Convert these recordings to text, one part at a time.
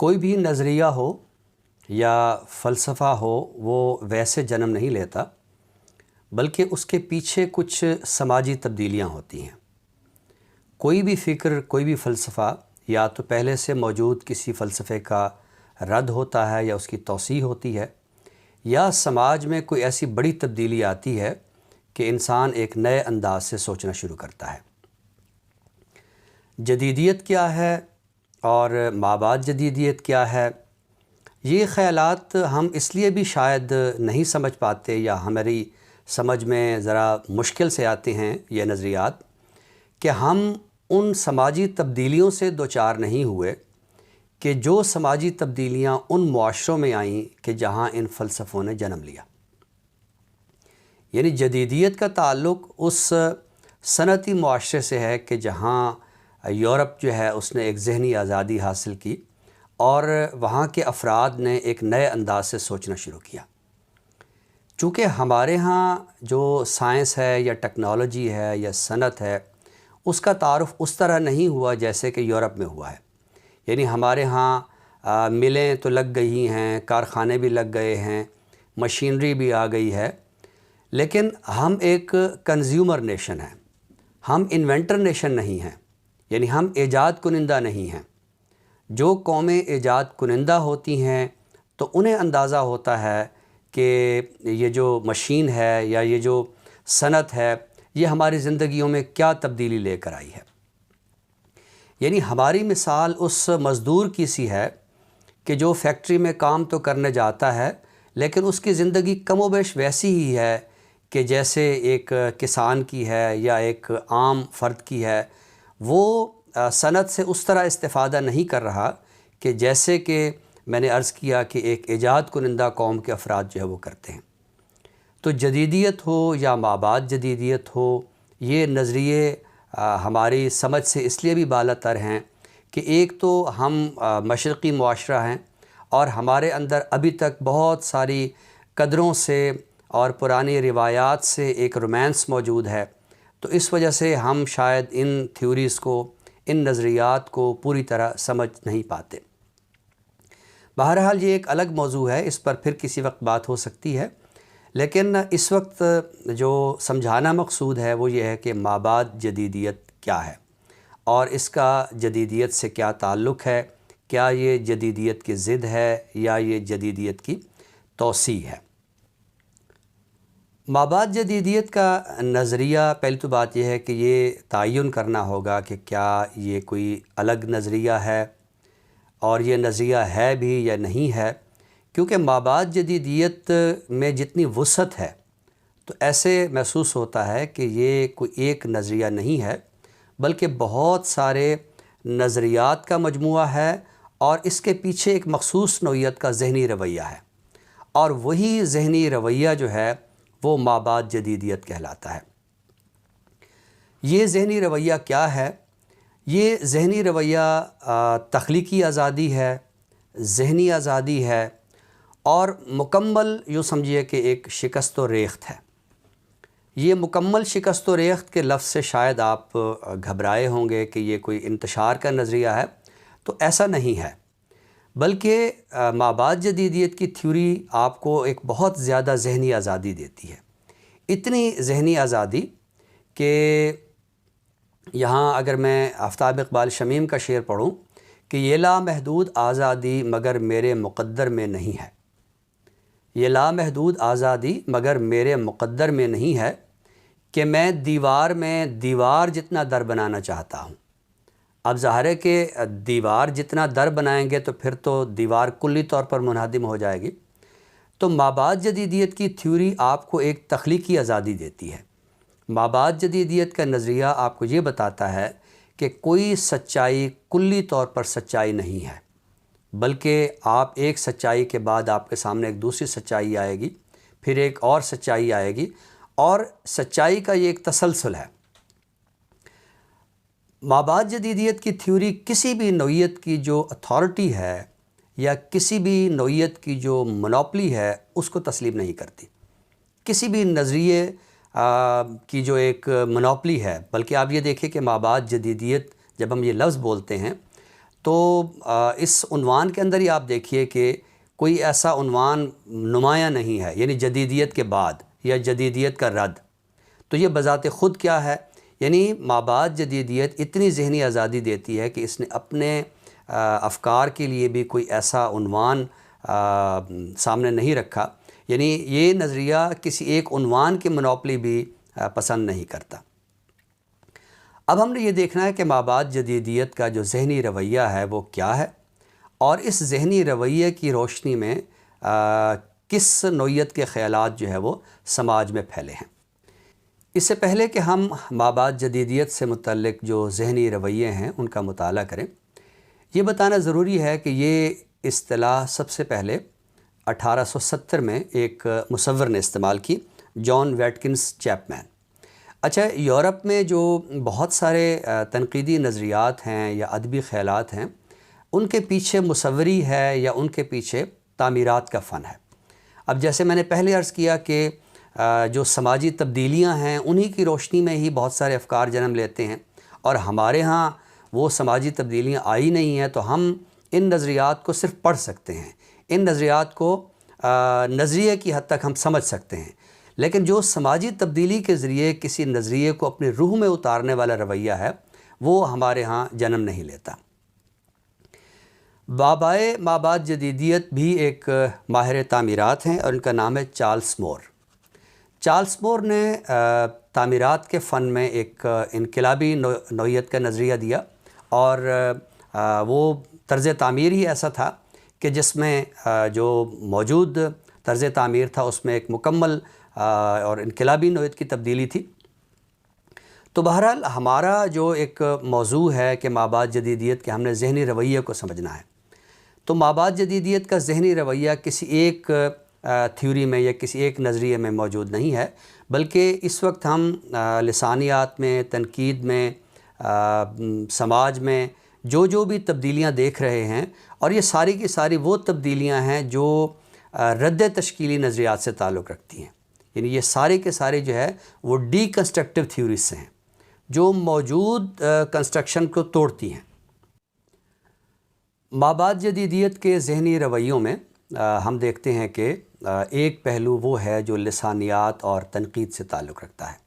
کوئی بھی نظریہ ہو یا فلسفہ ہو وہ ویسے جنم نہیں لیتا، بلکہ اس کے پیچھے کچھ سماجی تبدیلیاں ہوتی ہیں۔ کوئی بھی فکر، کوئی بھی فلسفہ یا تو پہلے سے موجود کسی فلسفے کا رد ہوتا ہے یا اس کی توسیع ہوتی ہے، یا سماج میں کوئی ایسی بڑی تبدیلی آتی ہے کہ انسان ایک نئے انداز سے سوچنا شروع کرتا ہے۔ جدیدیت کیا ہے اور مابعد جدیدیت کیا ہے، یہ خیالات ہم اس لیے بھی شاید نہیں سمجھ پاتے یا ہماری سمجھ میں ذرا مشکل سے آتے ہیں یہ نظریات، کہ ہم ان سماجی تبدیلیوں سے دوچار نہیں ہوئے کہ جو سماجی تبدیلیاں ان معاشروں میں آئیں کہ جہاں ان فلسفوں نے جنم لیا۔ یعنی جدیدیت کا تعلق اس صنعتی معاشرے سے ہے کہ جہاں یورپ جو ہے اس نے ایک ذہنی آزادی حاصل کی اور وہاں کے افراد نے ایک نئے انداز سے سوچنا شروع کیا۔ چونکہ ہمارے ہاں جو سائنس ہے یا ٹیکنالوجی ہے یا صنعت ہے، اس کا تعارف اس طرح نہیں ہوا جیسے کہ یورپ میں ہوا ہے۔ یعنی ہمارے ہاں ملیں تو لگ گئی ہیں، کارخانے بھی لگ گئے ہیں، مشینری بھی آ گئی ہے، لیکن ہم ایک کنزیومر نیشن ہیں، ہم انوینٹر نیشن نہیں ہیں، یعنی ہم ایجاد کنندہ نہیں ہیں۔ جو قومیں ایجاد کنندہ ہوتی ہیں تو انہیں اندازہ ہوتا ہے کہ یہ جو مشین ہے یا یہ جو صنعت ہے یہ ہماری زندگیوں میں کیا تبدیلی لے کر آئی ہے۔ یعنی ہماری مثال اس مزدور کی سی ہے کہ جو فیکٹری میں کام تو کرنے جاتا ہے لیکن اس کی زندگی کم و بیش ویسی ہی ہے کہ جیسے ایک کسان کی ہے یا ایک عام فرد کی ہے۔ وہ صنعت سے اس طرح استفادہ نہیں کر رہا کہ جیسے کہ میں نے عرض کیا کہ ایک ایجاد کنندہ قوم کے افراد جو ہے وہ کرتے ہیں۔ تو جدیدیت ہو یا مابعد جدیدیت ہو، یہ نظریے ہماری سمجھ سے اس لیے بھی بالا تر ہیں کہ ایک تو ہم مشرقی معاشرہ ہیں اور ہمارے اندر ابھی تک بہت ساری قدروں سے اور پرانی روایات سے ایک رومانس موجود ہے، تو اس وجہ سے ہم شاید ان تھیوریز کو، ان نظریات کو پوری طرح سمجھ نہیں پاتے۔ بہرحال یہ ایک الگ موضوع ہے، اس پر پھر کسی وقت بات ہو سکتی ہے، لیکن اس وقت جو سمجھانا مقصود ہے وہ یہ ہے کہ مابعد جدیدیت کیا ہے اور اس کا جدیدیت سے کیا تعلق ہے، کیا یہ جدیدیت کی ضد ہے یا یہ جدیدیت کی توسیع ہے۔ مابعد جدیدیت کا نظریہ، پہلی تو بات یہ ہے کہ یہ تعین کرنا ہوگا کہ کیا یہ کوئی الگ نظریہ ہے اور یہ نظریہ ہے بھی یا نہیں ہے، کیونکہ مابعد جدیدیت میں جتنی وسعت ہے تو ایسے محسوس ہوتا ہے کہ یہ کوئی ایک نظریہ نہیں ہے بلکہ بہت سارے نظریات کا مجموعہ ہے اور اس کے پیچھے ایک مخصوص نوعیت کا ذہنی رویہ ہے، اور وہی ذہنی رویہ جو ہے وہ مابعد جدیدیت کہلاتا ہے۔ یہ ذہنی رویہ کیا ہے؟ یہ ذہنی رویہ تخلیقی آزادی ہے، ذہنی آزادی ہے، اور مکمل یوں سمجھیے کہ ایک شکست و ریخت ہے۔ یہ مکمل شکست و ریخت کے لفظ سے شاید آپ گھبرائے ہوں گے کہ یہ کوئی انتشار کا نظریہ ہے، تو ایسا نہیں ہے، بلکہ مابعد جدیدیت کی تھیوری آپ کو ایک بہت زیادہ ذہنی آزادی دیتی ہے۔ اتنی ذہنی آزادی کہ یہاں اگر میں آفتاب اقبال شمیم کا شعر پڑھوں کہ یہ لامحدود آزادی مگر میرے مقدر میں نہیں ہے، یہ لامحدود آزادی مگر میرے مقدر میں نہیں ہے کہ میں دیوار میں دیوار جتنا در بنانا چاہتا ہوں۔ اب ظاہر ہے کہ دیوار جتنا در بنائیں گے تو پھر تو دیوار کلی طور پر منہدم ہو جائے گی۔ تو مابعد جدیدیت کی تھیوری آپ کو ایک تخلیقی آزادی دیتی ہے۔ مابعد جدیدیت کا نظریہ آپ کو یہ بتاتا ہے کہ کوئی سچائی کلی طور پر سچائی نہیں ہے، بلکہ آپ ایک سچائی کے بعد آپ کے سامنے ایک دوسری سچائی آئے گی، پھر ایک اور سچائی آئے گی، اور سچائی کا یہ ایک تسلسل ہے۔ مابعد جدیدیت کی تھیوری کسی بھی نوعیت کی جو اتھارٹی ہے یا کسی بھی نوعیت کی جو منوپلی ہے اس کو تسلیم نہیں کرتی۔ کسی بھی نظریے کی جو ایک منوپلی ہے، بلکہ آپ یہ دیکھیں کہ مابعد جدیدیت جب ہم یہ لفظ بولتے ہیں تو اس عنوان کے اندر ہی آپ دیکھیے کہ کوئی ایسا عنوان نمایاں نہیں ہے، یعنی جدیدیت کے بعد یا جدیدیت کا رد. تو یہ بذات خود کیا ہے؟ یعنی مابعد جدیدیت اتنی ذہنی آزادی دیتی ہے کہ اس نے اپنے افکار کے لیے بھی کوئی ایسا عنوان سامنے نہیں رکھا. یعنی یہ نظریہ کسی ایک عنوان کی منوپلی بھی پسند نہیں کرتا. اب ہم نے یہ دیکھنا ہے کہ مابعد جدیدیت کا جو ذہنی رویہ ہے وہ کیا ہے، اور اس ذہنی رویے کی روشنی میں کس نوعیت کے خیالات جو ہے وہ سماج میں پھیلے ہیں. اس سے پہلے کہ ہم مابعد جدیدیت سے متعلق جو ذہنی رویے ہیں ان کا مطالعہ کریں، یہ بتانا ضروری ہے کہ یہ اصطلاح سب سے پہلے 1870 میں ایک مصور نے استعمال کی، جان ویٹکنس چیپمین. اچھا، یورپ میں جو بہت سارے تنقیدی نظریات ہیں یا ادبی خیالات ہیں، ان کے پیچھے مصوری ہے یا ان کے پیچھے تعمیرات کا فن ہے. اب جیسے میں نے پہلے عرض کیا کہ جو سماجی تبدیلیاں ہیں انہی کی روشنی میں ہی بہت سارے افکار جنم لیتے ہیں، اور ہمارے ہاں وہ سماجی تبدیلیاں آئی نہیں ہیں، تو ہم ان نظریات کو صرف پڑھ سکتے ہیں، ان نظریات کو نظریے کی حد تک ہم سمجھ سکتے ہیں، لیکن جو سماجی تبدیلی کے ذریعے کسی نظریے کو اپنے روح میں اتارنے والا رویہ ہے وہ ہمارے ہاں جنم نہیں لیتا. بابائے مابعد جدیدیت بھی ایک ماہر تعمیرات ہیں اور ان کا نام ہے چارلس مور. چارلس مور نے تعمیرات کے فن میں ایک انقلابی نوعیت کا نظریہ دیا، اور وہ طرز تعمیر ہی ایسا تھا کہ جس میں جو موجود طرز تعمیر تھا اس میں ایک مکمل اور انقلابی نوعیت کی تبدیلی تھی. تو بہرحال ہمارا جو ایک موضوع ہے کہ مابعد جدیدیت کے ہم نے ذہنی رویے کو سمجھنا ہے، تو مابعد جدیدیت کا ذہنی رویہ کسی ایک تھیوری میں یا کسی ایک نظریے میں موجود نہیں ہے، بلکہ اس وقت ہم لسانیات میں، تنقید میں، سماج میں جو بھی تبدیلیاں دیکھ رہے ہیں، اور یہ ساری کی ساری وہ تبدیلیاں ہیں جو رد تشکیلی نظریات سے تعلق رکھتی ہیں. یعنی یہ سارے کے سارے جو ہے وہ ڈی کنسٹرکٹیو تھیوریز سے ہیں جو موجود کنسٹرکشن کو توڑتی ہیں. مابعد جدیدیت کے ذہنی رویوں میں ہم دیکھتے ہیں کہ ایک پہلو وہ ہے جو لسانیات اور تنقید سے تعلق رکھتا ہے.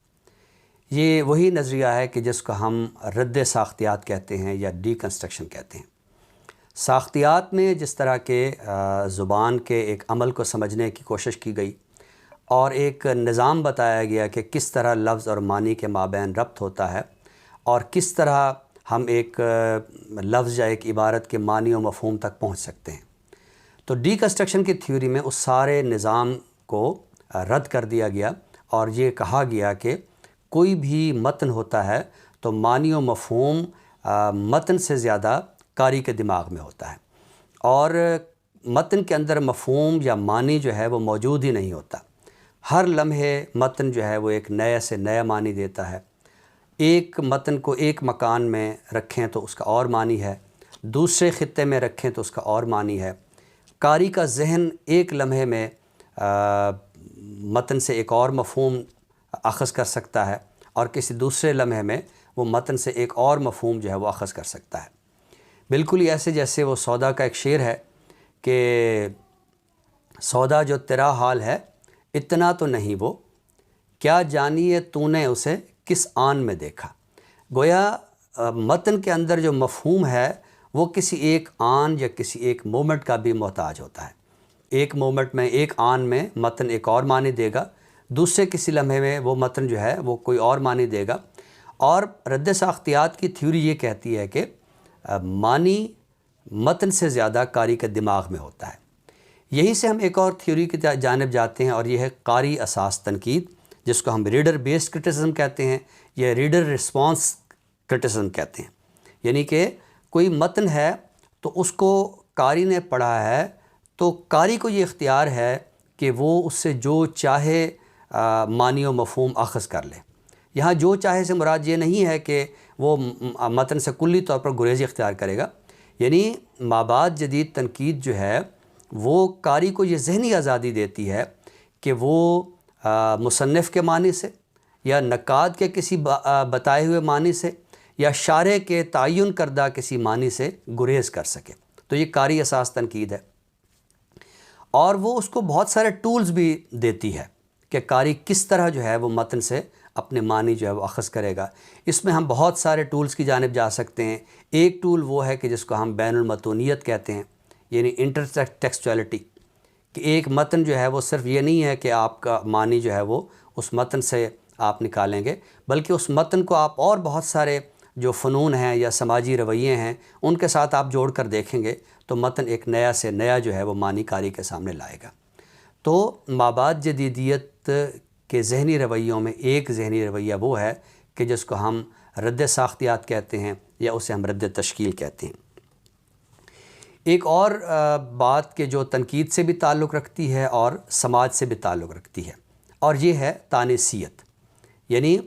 یہ وہی نظریہ ہے کہ جس کو ہم رد ساختیات کہتے ہیں یا ڈی کنسٹرکشن کہتے ہیں. ساختیات میں جس طرح کے زبان کے ایک عمل کو سمجھنے کی کوشش کی گئی، اور ایک نظام بتایا گیا کہ کس طرح لفظ اور معنی کے مابین ربط ہوتا ہے، اور کس طرح ہم ایک لفظ یا ایک عبارت کے معنی و مفہوم تک پہنچ سکتے ہیں. تو ڈی کنسٹرکشن کی تھیوری میں اس سارے نظام کو رد کر دیا گیا، اور یہ کہا گیا کہ کوئی بھی متن ہوتا ہے تو معنی و مفہوم متن سے زیادہ قاری کے دماغ میں ہوتا ہے، اور متن کے اندر مفہوم یا معنی جو ہے وہ موجود ہی نہیں ہوتا. ہر لمحے متن جو ہے وہ ایک نئے سے نیا معنی دیتا ہے. ایک متن کو ایک مکان میں رکھیں تو اس کا اور معنی ہے، دوسرے خطے میں رکھیں تو اس کا اور معنی ہے. قاری کا ذہن ایک لمحے میں متن سے ایک اور مفہوم اخذ کر سکتا ہے، اور کسی دوسرے لمحے میں وہ متن سے ایک اور مفہوم جو ہے وہ اخذ کر سکتا ہے. بالکل ہی ایسے جیسے وہ سودا کا ایک شعر ہے کہ سودا جو تیرا حال ہے اتنا تو نہیں وہ، کیا جانیے تو نے اسے کس آن میں دیکھا. گویا متن کے اندر جو مفہوم ہے وہ کسی ایک آن یا کسی ایک مومنٹ کا بھی محتاج ہوتا ہے. ایک مومنٹ میں، ایک آن میں متن ایک اور معنی دے گا، دوسرے کسی لمحے میں وہ متن جو ہے وہ کوئی اور معنی دے گا. اور رد ساختیات کی تھیوری یہ کہتی ہے کہ معنی متن سے زیادہ قاری کے دماغ میں ہوتا ہے. یہی سے ہم ایک اور تھیوری کی جانب جاتے ہیں، اور یہ ہے قاری اساس تنقید، جس کو ہم ریڈر بیسڈ کرٹیسزم کہتے ہیں یا ریڈر رسپانس کرٹیسزم کہتے ہیں. یعنی کہ کوئی متن ہے تو اس کو قاری نے پڑھا ہے، تو قاری کو یہ اختیار ہے کہ وہ اس سے جو چاہے معنی و مفہوم اخذ کر لے. یہاں جو چاہے سے مراد یہ نہیں ہے کہ وہ متن سے کلی طور پر گریزی اختیار کرے گا. یعنی مابعد جدید تنقید جو ہے وہ قاری کو یہ ذہنی آزادی دیتی ہے کہ وہ مصنف کے معنی سے یا نقاد کے کسی بتائے ہوئے معنی سے یا شارح کے تعین کردہ کسی معنی سے گریز کر سکے۔ تو یہ قاری اساس تنقید ہے، اور وہ اس کو بہت سارے ٹولز بھی دیتی ہے کہ قاری کس طرح جو ہے وہ متن سے اپنے معنی جو ہے وہ اخذ کرے گا۔ اس میں ہم بہت سارے ٹولز کی جانب جا سکتے ہیں۔ ایک ٹول وہ ہے کہ جس کو ہم بین المتونیت کہتے ہیں، یعنی انٹر ٹیکسچولیٹی، کہ ایک متن جو ہے وہ صرف یہ نہیں ہے کہ آپ کا معنی جو ہے وہ اس متن سے آپ نکالیں گے، بلکہ اس متن کو آپ اور بہت سارے جو فنون ہیں یا سماجی رویے ہیں ان کے ساتھ آپ جوڑ کر دیکھیں گے تو متن ایک نیا سے نیا جو ہے وہ معنی قاری کے سامنے لائے گا۔ تو مابعد جدیدیت کے ذہنی رویوں میں ایک ذہنی رویہ وہ ہے کہ جس کو ہم رد ساختیات کہتے ہیں یا اسے ہم رد تشکیل کہتے ہیں۔ ایک اور بات کہ جو تنقید سے بھی تعلق رکھتی ہے اور سماج سے بھی تعلق رکھتی ہے، اور یہ ہے تانیثیت۔ یعنی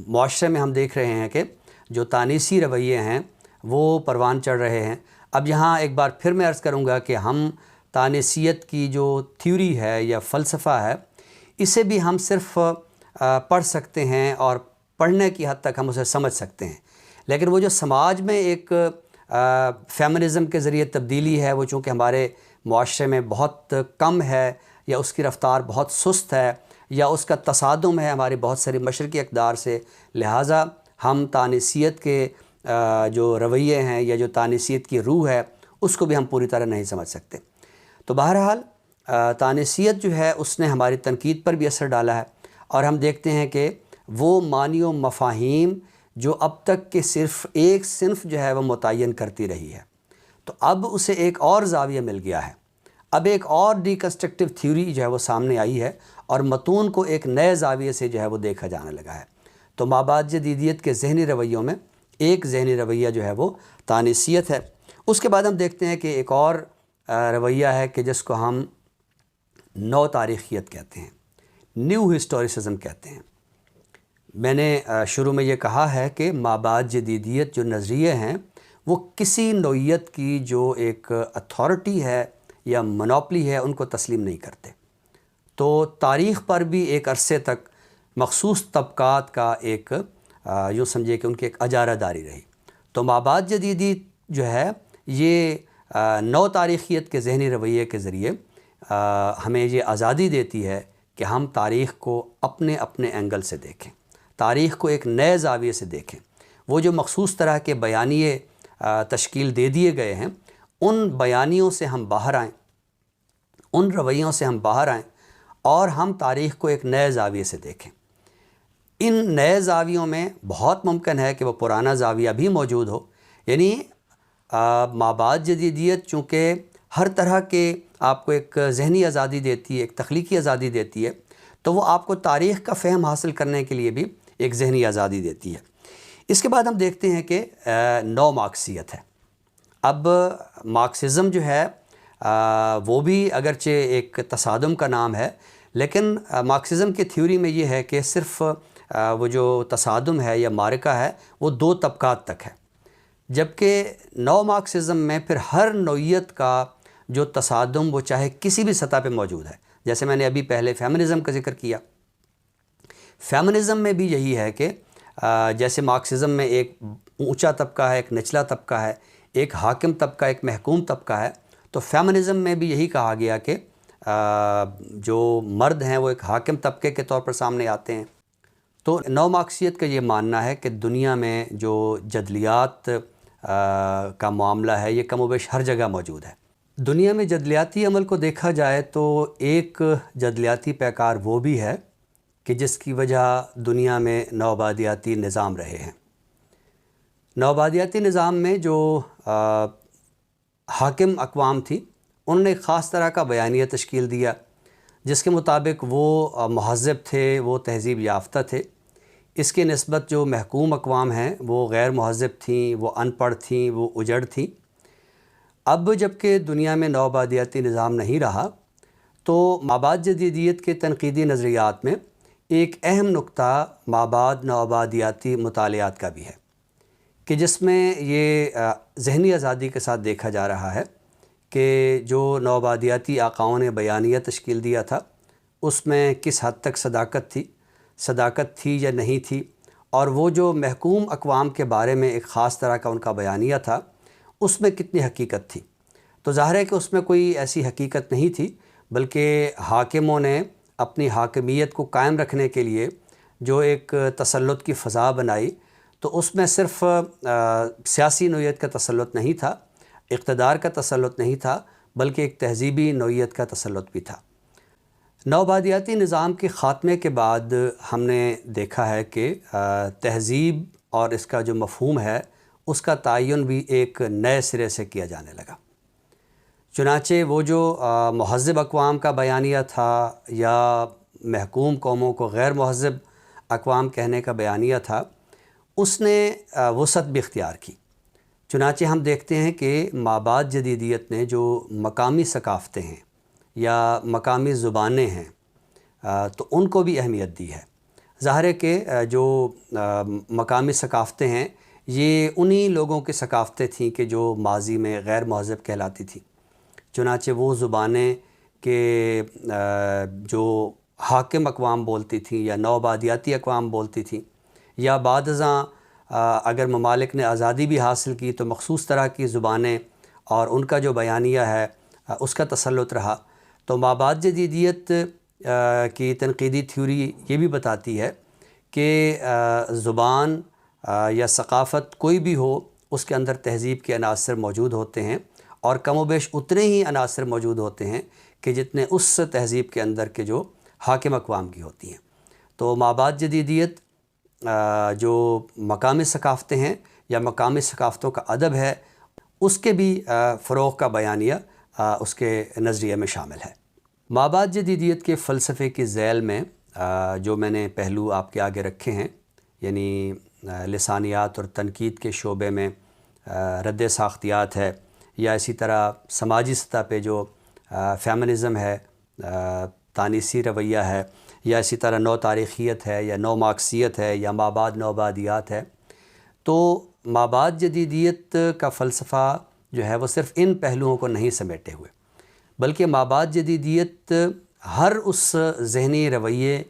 معاشرے میں ہم دیکھ رہے ہیں کہ جو تانیثی رویے ہیں وہ پروان چڑھ رہے ہیں۔ اب یہاں ایک بار پھر میں عرض کروں گا کہ ہم تانیثیت کی جو تھیوری ہے یا فلسفہ ہے اسے بھی ہم صرف پڑھ سکتے ہیں اور پڑھنے کی حد تک ہم اسے سمجھ سکتے ہیں، لیکن وہ جو سماج میں ایک فیمنزم کے ذریعے تبدیلی ہے، وہ چونکہ ہمارے معاشرے میں بہت کم ہے یا اس کی رفتار بہت سست ہے یا اس کا تصادم ہے ہماری بہت ساری مشرقی اقدار سے، لہٰذا ہم تانیثیت کے جو رویے ہیں یا جو تانیثیت کی روح ہے اس کو بھی ہم پوری طرح نہیں سمجھ سکتے۔ تو بہرحال تانیثیت جو ہے اس نے ہماری تنقید پر بھی اثر ڈالا ہے، اور ہم دیکھتے ہیں کہ وہ معنی و مفاہیم جو اب تک کہ صرف ایک صنف جو ہے وہ متعین کرتی رہی ہے، تو اب اسے ایک اور زاویہ مل گیا ہے۔ اب ایک اور ڈیکنسٹرکٹیو تھیوری جو ہے وہ سامنے آئی ہے اور متون کو ایک نئے زاویے سے جو ہے وہ دیکھا جانے لگا ہے۔ تو مابعد جدیدیت کے ذہنی رویوں میں ایک ذہنی رویہ جو ہے وہ تانیثیت ہے۔ اس کے بعد ہم دیکھتے ہیں کہ ایک اور رویہ ہے کہ جس کو ہم نو تاریخیت کہتے ہیں، نیو ہسٹوریسزم کہتے ہیں۔ میں نے شروع میں یہ کہا ہے کہ مابعد جدیدیت جو نظریے ہیں وہ کسی نوعیت کی جو ایک اتھارٹی ہے یا منوپلی ہے ان کو تسلیم نہیں کرتے۔ تو تاریخ پر بھی ایک عرصے تک مخصوص طبقات کا ایک یوں سمجھے کہ ان کی ایک اجارہ داری رہی۔ تو مابعد جدیدیت جو ہے یہ نو تاریخیت کے ذہنی رویے کے ذریعے ہمیں یہ آزادی دیتی ہے کہ ہم تاریخ کو اپنے اپنے اینگل سے دیکھیں، تاریخ کو ایک نئے زاویے سے دیکھیں۔ وہ جو مخصوص طرح کے بیانیے تشکیل دے دیے گئے ہیں ان بیانیوں سے ہم باہر آئیں، ان رویوں سے ہم باہر آئیں اور ہم تاریخ کو ایک نئے زاویے سے دیکھیں۔ ان نئے زاویوں میں بہت ممکن ہے کہ وہ پرانا زاویہ بھی موجود ہو، یعنی مابعد جدیدیت چونکہ ہر طرح کے آپ کو ایک ذہنی آزادی دیتی ہے، ایک تخلیقی آزادی دیتی ہے، تو وہ آپ کو تاریخ کا فہم حاصل کرنے کے لیے بھی ایک ذہنی آزادی دیتی ہے۔ اس کے بعد ہم دیکھتے ہیں کہ نو مارکسیت ہے۔ اب مارکسزم جو ہے وہ بھی اگرچہ ایک تصادم کا نام ہے، لیکن مارکسزم کی تھیوری میں یہ ہے کہ صرف وہ جو تصادم ہے یا معرکہ ہے وہ دو طبقات تک ہے، جبکہ نو مارکسزم میں پھر ہر نوعیت کا جو تصادم وہ چاہے کسی بھی سطح پہ موجود ہے۔ جیسے میں نے ابھی پہلے فیمنزم کا ذکر کیا، فیمنزم میں بھی یہی ہے کہ جیسے مارکسزم میں ایک اونچا طبقہ ہے، ایک نچلا طبقہ ہے، ایک حاکم طبقہ، ایک محکوم طبقہ ہے، تو فیمنزم میں بھی یہی کہا گیا کہ جو مرد ہیں وہ ایک حاکم طبقے کے طور پر سامنے آتے ہیں۔ تو نو مارکسیت کا یہ ماننا ہے کہ دنیا میں جو جدلیات کا معاملہ ہے یہ کم و بیش ہر جگہ موجود ہے۔ دنیا میں جدلیاتی عمل کو دیکھا جائے تو ایک جدلیاتی پیکار وہ بھی ہے کہ جس کی وجہ دنیا میں نوآبادیاتی نظام رہے ہیں۔ نوآبادیاتی نظام میں جو حاکم اقوام تھی انہوں نے ایک خاص طرح کا بیانیہ تشکیل دیا جس کے مطابق وہ مہذب تھے، وہ تہذیب یافتہ تھے۔ اس کے نسبت جو محکوم اقوام ہیں وہ غیر مہذب تھیں، وہ ان پڑھ تھیں، وہ اجڑ تھیں۔ اب جب کہ دنیا میں نوآبادیاتی نظام نہیں رہا تو مابعد جدیدیت کے تنقیدی نظریات میں ایک اہم نقطہ مابعد نوآبادیاتی مطالعات کا بھی ہے کہ جس میں یہ ذہنی آزادی کے ساتھ دیکھا جا رہا ہے کہ جو نوآبادیاتی آقاؤں نے بیانیہ تشکیل دیا تھا اس میں کس حد تک صداقت تھی یا نہیں تھی، اور وہ جو محکوم اقوام کے بارے میں ایک خاص طرح کا ان کا بیانیہ تھا، اس میں کتنی حقیقت تھی؟ تو ظاہر ہے کہ اس میں کوئی ایسی حقیقت نہیں تھی، بلکہ حاکموں نے اپنی حاکمیت کو قائم رکھنے کے لیے جو ایک تسلط کی فضا بنائی، تو اس میں صرف سیاسی نوعیت کا تسلط نہیں تھا، اقتدار کا تسلط نہیں تھا، بلکہ ایک تہذیبی نوعیت کا تسلط بھی تھا۔ نوآبادیاتی نظام کے خاتمے کے بعد ہم نے دیکھا ہے کہ تہذیب اور اس کا جو مفہوم ہے اس کا تعین بھی ایک نئے سرے سے کیا جانے لگا۔ چنانچہ وہ جو مہذب اقوام کا بیانیہ تھا یا محکوم قوموں کو غیر مہذب اقوام کہنے کا بیانیہ تھا، اس نے وسعت بھی اختیار کی۔ چنانچہ ہم دیکھتے ہیں کہ مابعد جدیدیت نے جو مقامی ثقافتیں ہیں یا مقامی زبانیں ہیں تو ان کو بھی اہمیت دی ہے۔ ظاہر ہے کہ جو مقامی ثقافتیں ہیں یہ انہی لوگوں کی ثقافتیں تھیں کہ جو ماضی میں غیر مہذب کہلاتی تھیں۔ چنانچہ وہ زبانیں کہ جو حاکم اقوام بولتی تھیں یا نوآبادیاتی اقوام بولتی تھیں، یا بعد ازاں اگر ممالک نے آزادی بھی حاصل کی تو مخصوص طرح کی زبانیں اور ان کا جو بیانیہ ہے اس کا تسلط رہا۔ تو مابعد جدیدیت کی تنقیدی تھیوری یہ بھی بتاتی ہے کہ زبان یا ثقافت کوئی بھی ہو، اس کے اندر تہذیب کے عناصر موجود ہوتے ہیں، اور کم و بیش اتنے ہی عناصر موجود ہوتے ہیں کہ جتنے اس تہذیب کے اندر کے جو حاکم اقوام کی ہوتی ہیں۔ تو مابعد جدیدیت جو مقامی ثقافتیں ہیں یا مقامی ثقافتوں کا ادب ہے، اس کے بھی فروغ کا بیانیہ اس کے نظریے میں شامل ہے۔ مابعد جدیدیت کے فلسفے کی ذیل میں جو میں نے پہلو آپ کے آگے رکھے ہیں، یعنی لسانیات اور تنقید کے شعبے میں رد ساختیات ہے، یا اسی طرح سماجی سطح پہ جو فیمنزم ہے، تانیسی رویہ ہے، یا اسی طرح نو تاریخیت ہے یا نو مارکسیت ہے یا مابعد نوآبادیات ہے، تو مابعد جدیدیت کا فلسفہ جو ہے وہ صرف ان پہلوؤں کو نہیں سمیٹے ہوئے، بلکہ مابعد جدیدیت ہر اس ذہنی رویے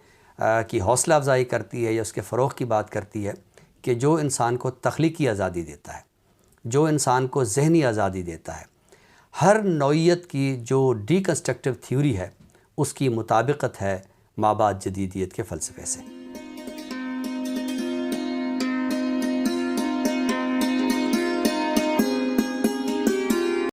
کی حوصلہ افزائی کرتی ہے یا اس کے فروغ کی بات کرتی ہے کہ جو انسان کو تخلیقی آزادی دیتا ہے، جو انسان کو ذہنی آزادی دیتا ہے۔ ہر نوعیت کی جو ڈی کنسٹرکٹیو تھیوری ہے اس کی مطابقت ہے مابعد جدیدیت کے فلسفے سے۔